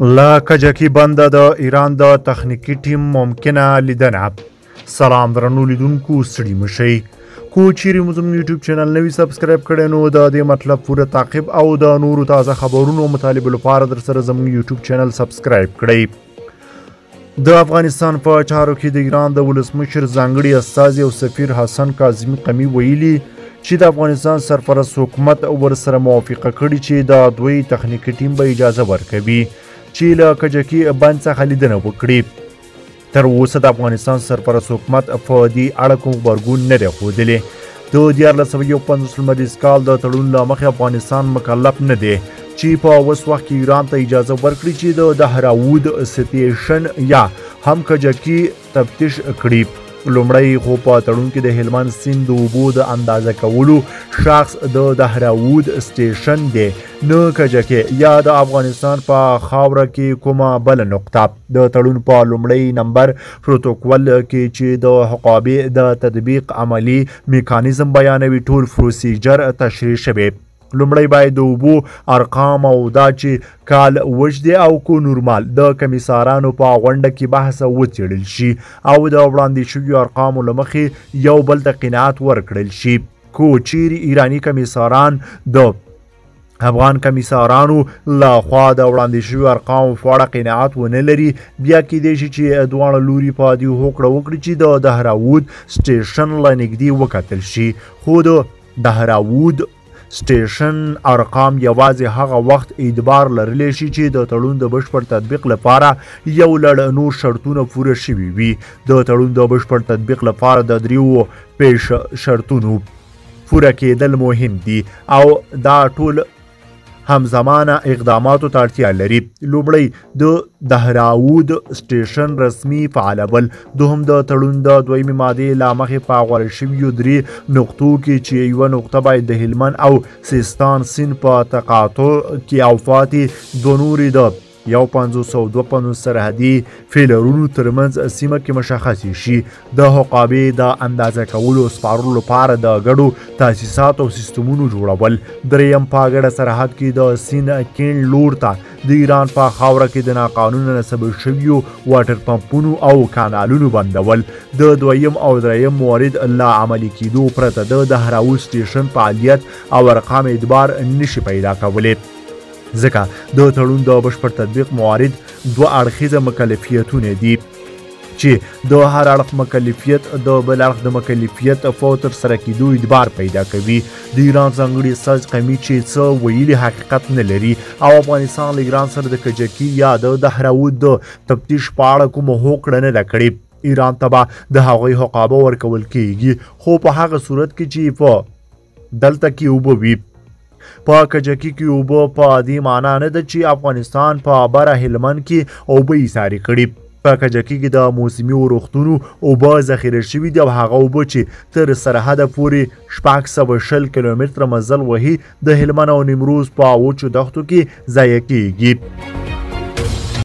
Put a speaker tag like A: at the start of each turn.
A: له کجکي بنده د ایران د تخنیکي ټیم ممکنه لیدنه. سلام درنو لیدونکو، ستړي مشئ. کو چیرې مو زموږ یوټیوب چینل نوی سبسکرایب کړئ نو د دې مطلب پوره تعقیب او د نورو تازه خبرونو مطالبه لپاره در سره زموږ یوټیوب چینل سبسکرایب کړئ. د افغانستان په چارو کې د ایران د ولسمشر ځانګړي استازي او سفیر حسن کاظمي قمی ویلي چې د افغانستان سرپرست حکومت ورسره موافقه کړې چې د دوی تخنیکي ټیم به اجازه ورکوي چې له کجکي بند څخه لیدنه وکړي. تر اوسه د افغانستان سرپرست حکومت په دې اړه کوم غبرګون نه دی ښودلی. د 1951 لمریز کال د تړون له مخې افغانستان مکلف نه دی چې په اوس وخت کې ایران ته اجازه ورکړي چې د دهراود سټیشن یا هم کجکي تفتیش کړي. لومړی خو په تړون کې د هلمند سیند د اوبو د اندازه کولو شخص د دهراود سټیشن دی، نه کجکي یا د افغانستان په خاوره کې کومه بله نقطه. د تړون په لومړی نمبر پروتوکول کې چې د حقابې د تطبیق عملی میکانیزم بیانوي ټول پروسیجر تشریح شوی. لومړی باید د اوبو ارقام او دا چې کال وجدي او کو نورمال د کمیسارانو په غونډه کې بحث وڅېړل شي او د وړاندې شویو ارقامو له مخې یو بل ته قناعت ورکړل شي. کو چیرې ایراني کمیساران د افغان کمیسارانو له خوا د وړاندې شویو ارقامو په اړه قناعت ونه لري، بیا کیدای شي چې دواړه لوري په دې هوکړه وکړي چې د دهراود سټیشن له نږدې وکتل شي. خو د دهراود سټیشن ارقام یوازې هغه وخت اعتبار لرلی شي چې د تړون د بشپړ تطبیق لپاره یو لړ نور شرطونه پوره شوي وي. د تړون د بشپړ تطبیق لپاره د دریو پیش شرطونو پوره کېدل مهم دي او دا ټول همزمانه اقداماتو ته اړتیا لري. لومړی د دهراود سټیشن رسمي فعالول، دوهم د تړون د دویمې مادې له مخې په غوره شویو 3 نقطو کې چې یوه نقطه باید د هلمند او سیستان سیند په تقاطع کې او پاتې دوه نورې د 1552 سرحدي فیلرونو ترمنځ سیمه کې مشخصې شي. د حقابې د اندازه کولو سپارلو لپاره د ګډو تاسیساتو او سیستمونو جوړول. دریم په ګډه سرحد کې د سیند کیڼ لور ته د ایران په خاوره کې د ناقانونه نصب شویو واټر پمپونو او کانالونو بندول. د دویم او دریم مورد له عملي کېدو پرته د دهراود سټیشن فعالیت او ارقام اعتبار نشي پیدا کولی، ځکه د تړون د بشپړ تطبیق موارد 2 اړخیزه مکلفیتونه دي چې د هر اړخ مکلفیت د بل اړخ د مکلفیت په ترسره کېدو اعتبار پیدا کوي. د ایران ځانګړي استازي قمی چې څه ویلي حقیقت نه لري او افغانستان له ایران سره د کجکي یا د دهراود د تفتیش په اړه کومه هوکړه نه ده کړې. ایران ته به د هغوی حقابه ورکول کیږي، خو په هغه صورت کې چې په دلته کې اوبه وي. په کجکي کې اوبه په دې معنا نه ده چې افغانستان په بره هلمند کې اوبه ایساري کړي. په کجکي کې د موسمي ورښتونو اوبه ذخیره شوي دي او هغه اوبه چې تر سرحده پورې 620 کیلومتره مزل وهي د هلمند او نیمروز په وچو دښتو کې ضایع کیږي.